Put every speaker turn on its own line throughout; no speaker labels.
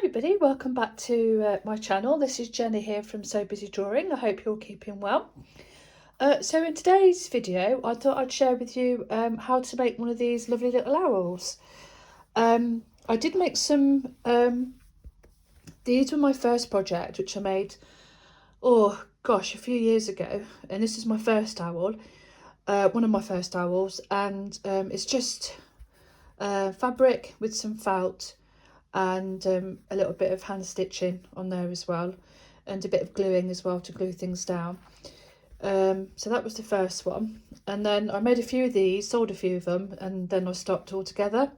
everybody, welcome back to my channel. This is Jenny here from So Busy Drawing. I hope you're keeping well. So in today's video I thought I'd share with you how to make one of these lovely little owls. I did make some, these were my first project which I made, oh gosh, a few years ago, and this is my first owl, one of my first owls, and it's just fabric with some felt and a little bit of hand stitching on there as well, and a bit of gluing as well to glue things down. So that was the first one, and then I made a few of these, sold a few of them, and then I stopped altogether.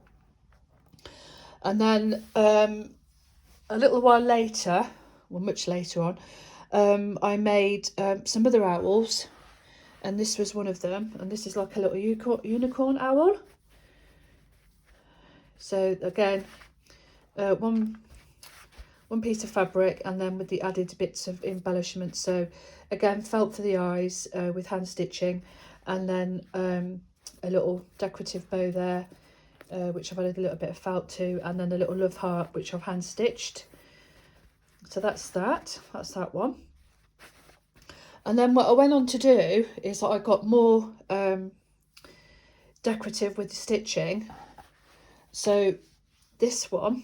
And then a little while later, well much later on, I made some other owls, and this was one of them, and this is like a little unicorn owl. So again, one piece of fabric, and then with the added bits of embellishment. So again, felt for the eyes with hand stitching, and then a little decorative bow there, which I've added a little bit of felt to, and then a little love heart which I've hand stitched. So that's that one. And then what I went on to do is that I got more decorative with the stitching. So this one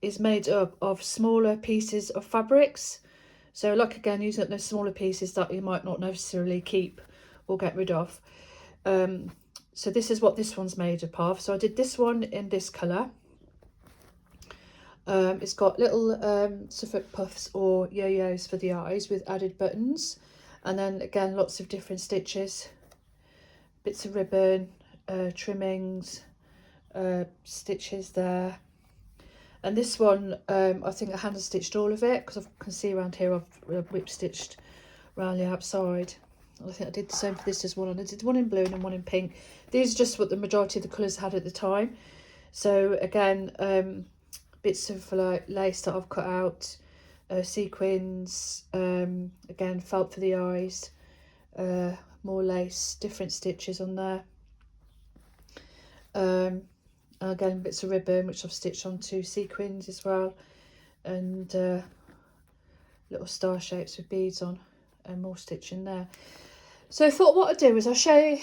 is made up of smaller pieces of fabrics. So like again, using those smaller pieces that you might not necessarily keep or get rid of. So this is what this one's made up of. So I did this one in this colour. It's got little Suffolk puffs or yo-yos for the eyes with added buttons, and then again lots of different stitches, bits of ribbon, trimmings, stitches there. And this one, I think I hand stitched all of it, because I can see around here I've whip stitched around the outside. I think I did the same for this as well, and I did one in blue and one in pink. These are just what the majority of the colours had at the time. So again, bits of like lace that I've cut out, sequins, again felt for the eyes, more lace, different stitches on there. And again bits of ribbon which I've stitched onto sequins as well, and little star shapes with beads on, and more stitching there. So I thought what I'd do is I'll share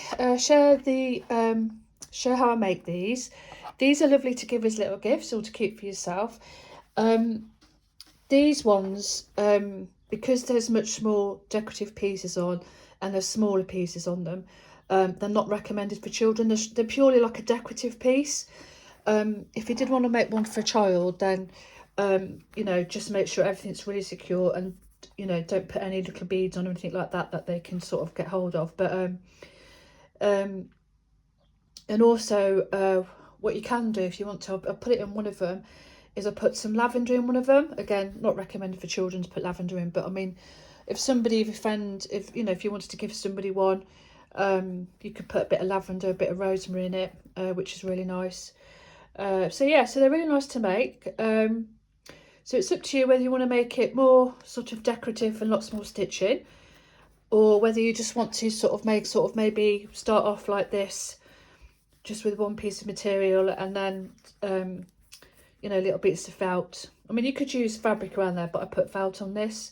how I make these. These are lovely to give as little gifts or to keep for yourself. These ones, because there's much more decorative pieces on and there's smaller pieces on them, they're not recommended for children. They're purely like a decorative piece. If you did want to make one for a child, then you know, just make sure everything's really secure, and you know, don't put any little beads on or anything like that that they can sort of get hold of. But and also what you can do if you want to, I'll put it in one of them, is I put some lavender in one of them. Again, not recommended for children to put lavender in, but I mean, if somebody, if a friend, if you know, if you wanted to give somebody one, you could put a bit of lavender, a bit of rosemary in it, which is really nice. So yeah, so they're really nice to make. So it's up to you whether you want to make it more sort of decorative and lots more stitching, or whether you just want to sort of maybe start off like this, just with one piece of material, and then you know, little bits of felt. I mean, you could use fabric around there, but I put felt on this,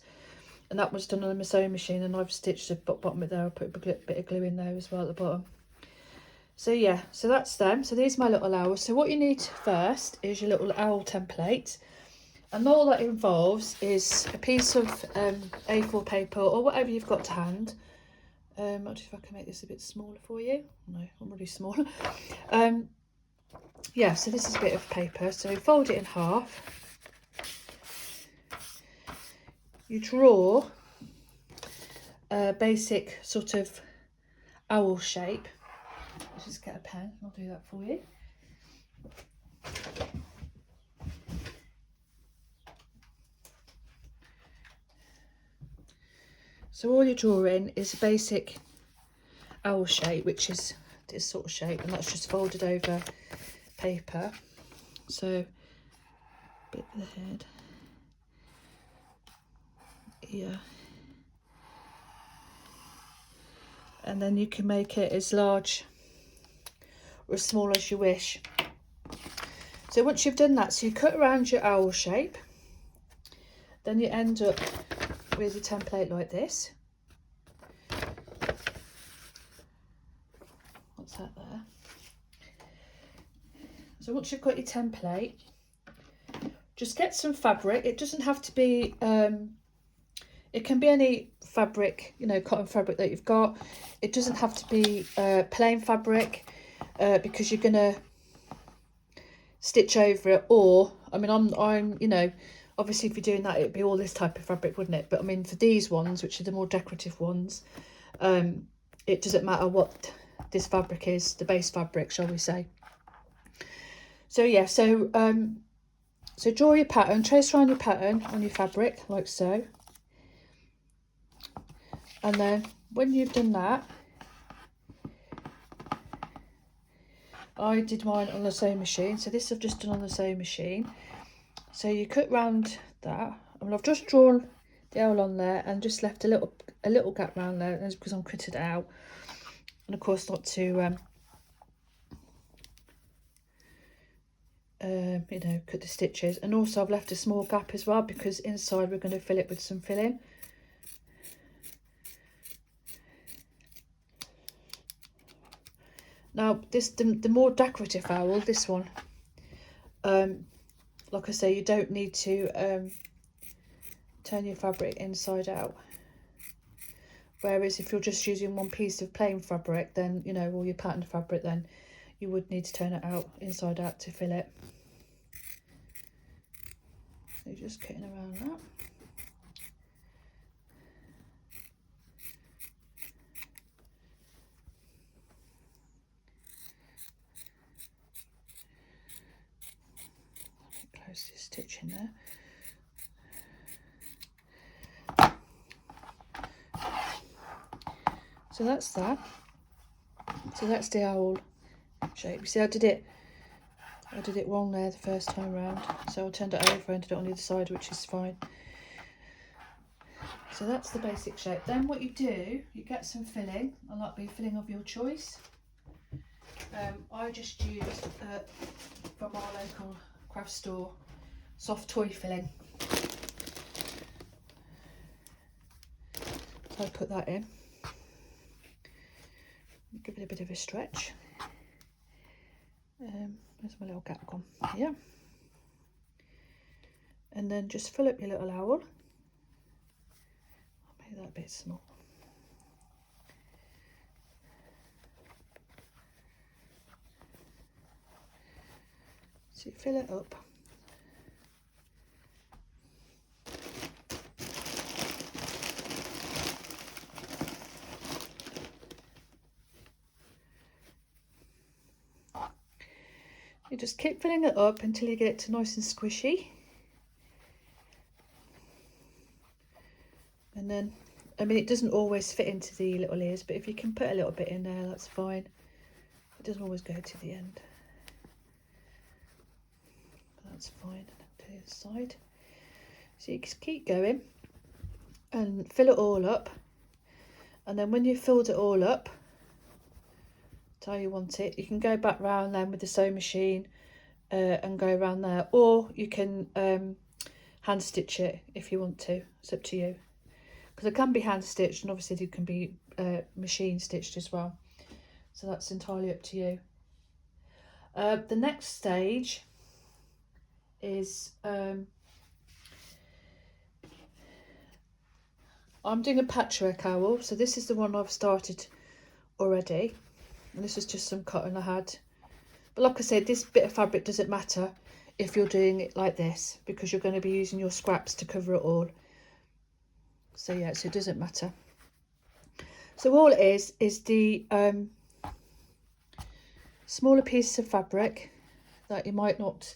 and that was done on a sewing machine, and I've stitched the bottom of there. I put a bit of glue in there as well at the bottom. So yeah, so that's them. So these are my little owls. So what you need first is your little owl template, and all that involves is a piece of A4 paper or whatever you've got to hand. I'll see if I can make this a bit smaller for you. No, I'm really small. Yeah, so this is a bit of paper. So fold it in half. You draw a basic sort of owl shape. Let's just get a pen, I'll do that for you. So all you're drawing is a basic owl shape, which is this sort of shape, and that's just folded over paper. So bit of the head, yeah, and then you can make it as large or as small as you wish. So once you've done that, so you cut around your owl shape, then you end up with a template like this. What's that there? So once you've got your template, just get some fabric. It doesn't have to be, it can be any fabric, you know, cotton fabric that you've got. It doesn't have to be plain fabric because you're gonna stitch over it. Or, I mean, I'm, you know, obviously if you're doing that, it'd be all this type of fabric, wouldn't it? But I mean, for these ones, which are the more decorative ones, it doesn't matter what this fabric is, the base fabric, shall we say. So yeah, so draw your pattern, trace around your pattern on your fabric, like so. And then when you've done that, I did mine on the sewing machine. So this I've just done on the sewing machine. So you cut round that. I mean, I've just drawn the owl on there and just left a little gap round there. That's because I'm cutting it out. And of course not to, you know, cut the stitches. And also I've left a small gap as well because inside we're going to fill it with some filling. Now this, the more decorative owl, this one, like I say, you don't need to turn your fabric inside out. Whereas if you're just using one piece of plain fabric, then, you know, or your patterned fabric, then you would need to turn it out inside out to fill it. So you're just cutting around that. Close this stitch in there. So that's that. So that's the owl shape. You see, I did it wrong there the first time round. So I turned it over and did it on the other side, which is fine. So that's the basic shape. Then what you do, you get some filling, and that'll be filling of your choice. I just used from our local craft store soft toy filling. So I put that in. Give it a bit of a stretch. There's my little gap gone here. And then just fill up your little owl. I'll make that a bit small. So you fill it up. You just keep filling it up until you get it to nice and squishy. And then, I mean, it doesn't always fit into the little ears, but if you can put a little bit in there, that's fine. It doesn't always go to the end. That's fine. To the side. So you just keep going and fill it all up. And then when you've filled it all up, how you want it, you can go back round then with the sewing machine and go around there, or you can hand stitch it if you want to. It's up to you, because it can be hand stitched and obviously it can be machine stitched as well, so that's entirely up to you. The next stage is I'm doing a patchwork owl. So this is the one I've started already, and this is just some cotton I had. But like I said, this bit of fabric doesn't matter if you're doing it like this, because you're going to be using your scraps to cover it all. So yeah, so it doesn't matter. So all it is the smaller pieces of fabric that you might not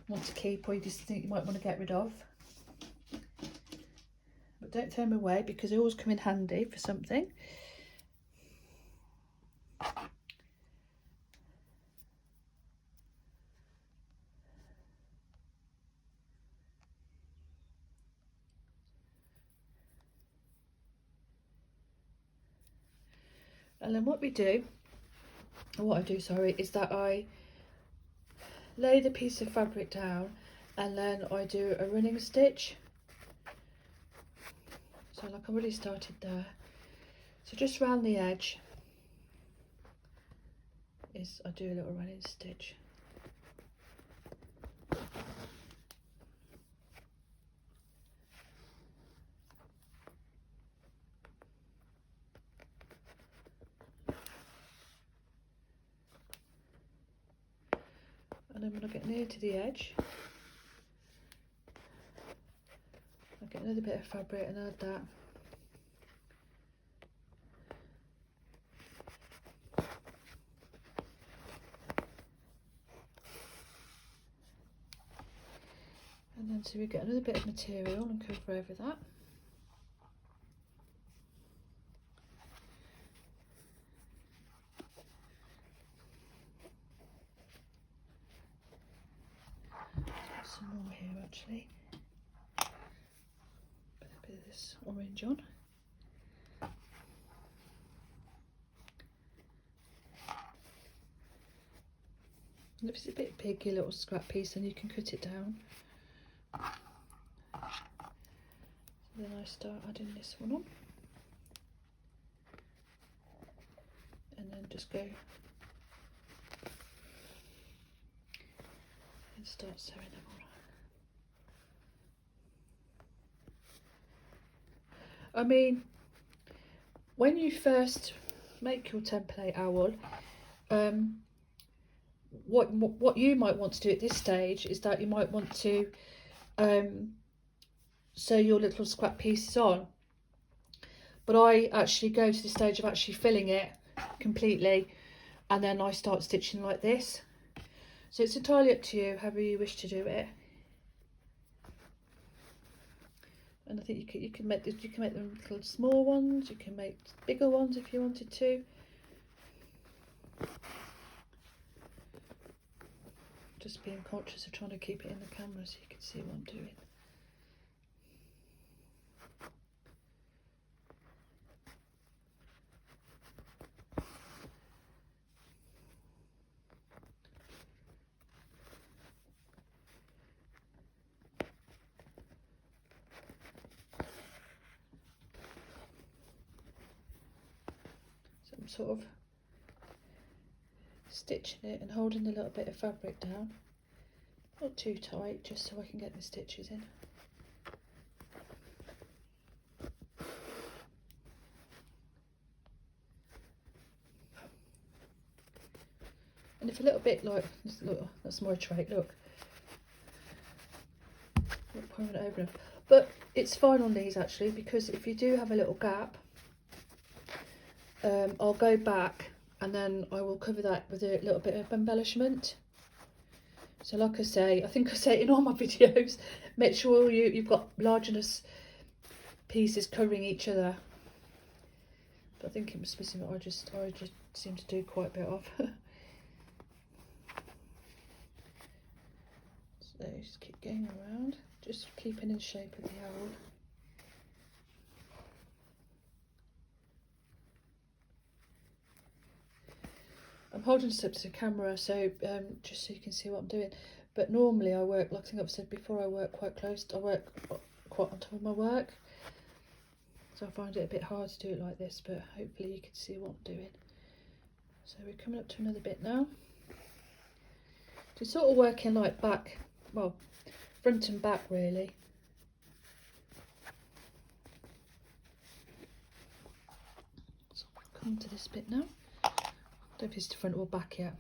want to keep, or you just think you might want to get rid of. But don't throw them away, because they always come in handy for something. And then what I do, sorry, is that I lay the piece of fabric down, and then I do a running stitch. So like I've already started there. So just round the edge I do a little running stitch. And then when I get near to the edge, I get another bit of fabric and add that. And then so we get another bit of material and cover over that. Let's put some more here actually. Put a bit of this orange on. And if it's a bit big, your little scrap piece, then you can cut it down. So then I start adding this one on. And then just go and start sewing them on. I mean, when you first make your template owl, what you might want to do at this stage is that you might want to sew your little scrap pieces on, but I actually go to the stage of actually filling it completely, and then I start stitching like this. So it's entirely up to you however you wish to do it. And I think you can make them little small ones, you can make bigger ones if you wanted to. Just being conscious of trying to keep it in the camera so you can see what I'm doing. So I'm sort of stitching it and holding a little bit of fabric down, not too tight, just so I can get the stitches in. And if a little bit like, look, that's my trait, look. Not pouring it over enough. But it's fine on these actually, because if you do have a little gap, I'll go back and then I will cover that with a little bit of embellishment. So like I say, I think I say it in all my videos, make sure you've got large enough pieces covering each other. But I think it must be something I just seem to do quite a bit of. So just keep going around, just keeping in shape of the owl. I'm holding this up to the camera so just so you can see what I'm doing. But normally I work, like I think I've said before, I work quite close. I work quite on top of my work. So I find it a bit hard to do it like this, but hopefully you can see what I'm doing. So we're coming up to another bit now. So sort of working like back, well, front and back really. So I'll come to this bit now. I don't know if it's the front or back yet.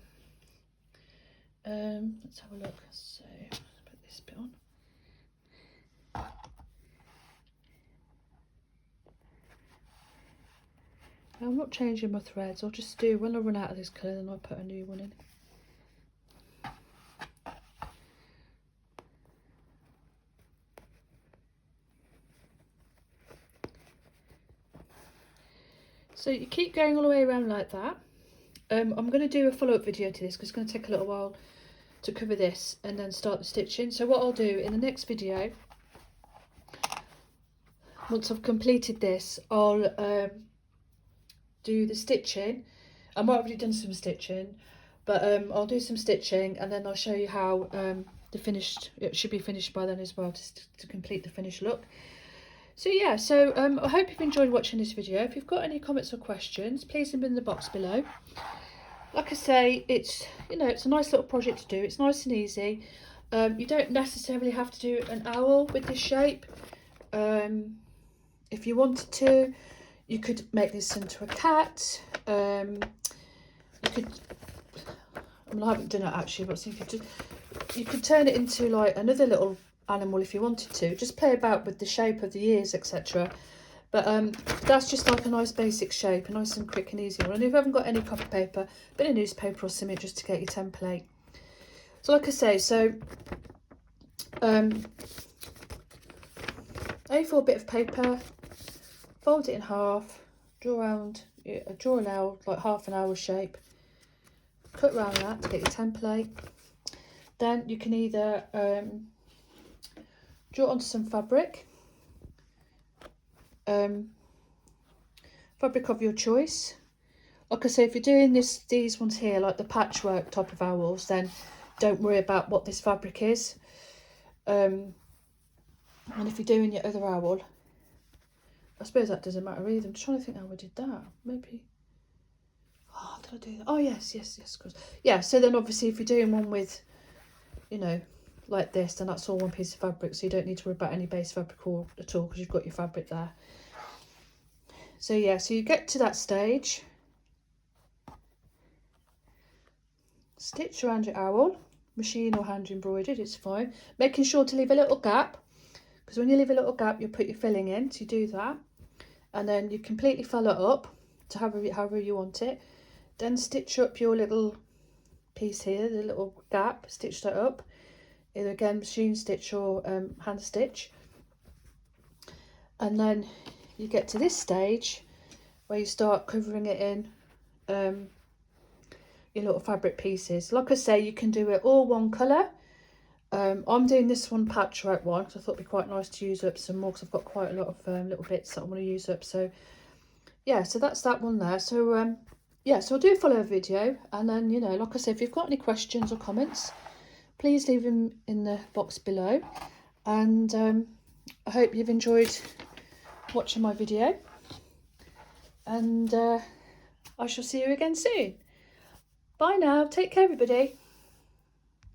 Let's have a look. So let's put this bit on. I'm not changing my threads. I'll just do, when I run out of this colour, then I'll put a new one in. So you keep going all the way around like that. I'm going to do a follow-up video to this because it's going to take a little while to cover this and then start the stitching. So what I'll do in the next video, once I've completed this, I'll do the stitching. I've already done some stitching, But I'll do some stitching and then I'll show you how it should be finished by then as well, just to complete the finished look. So yeah, so I hope you've enjoyed watching this video. If you've got any comments or questions, please leave them in the box below. Like I say, it's, you know, it's a nice little project to do. It's nice and easy. You don't necessarily have to do an owl with this shape. If you wanted to, you could make this into a cat. You could, I mean, I haven't done it actually, but you could turn it into like another little animal if you wanted to. Just play about with the shape of the ears, etc. But that's just like a nice basic shape, a nice and quick and easy one. And if you haven't got any copy paper, a bit of newspaper or something just to get your template. So like I say, so A4 bit of paper, fold it in half, draw an L, like half an hour shape, cut around that to get your template. Then you can either draw onto some fabric, fabric of your choice. Like I say, if you're doing these ones here, like the patchwork type of owls, then don't worry about what this fabric is. And if you're doing your other owl, I suppose that doesn't matter either. I'm just trying to think how I did that. Maybe, oh, did I do that? Oh yes, of course. Yeah, so then obviously if you're doing one with, you know, like this, then that's all one piece of fabric, so you don't need to worry about any base fabric at all because you've got your fabric there. So yeah, so you get to that stage, stitch around your owl, machine or hand embroidered, it's fine, making sure to leave a little gap, because when you leave a little gap you'll put your filling in, so you do that, and then you completely fill it up to however you want it. Then stitch up your little piece here, the little gap, stitch that up, either again machine stitch or hand stitch. And then you get to this stage where you start covering it in your little fabric pieces. Like I say, you can do it all one colour. I'm doing this one patchwork one because I thought it'd be quite nice to use up some more, because I've got quite a lot of little bits that I want to use up. So yeah, so that's that one there. So yeah, so I'll do a follow video, and then, you know, like I said, if you've got any questions or comments, please leave them in the box below. And I hope you've enjoyed watching my video, and I shall see you again soon. Bye now, take care everybody.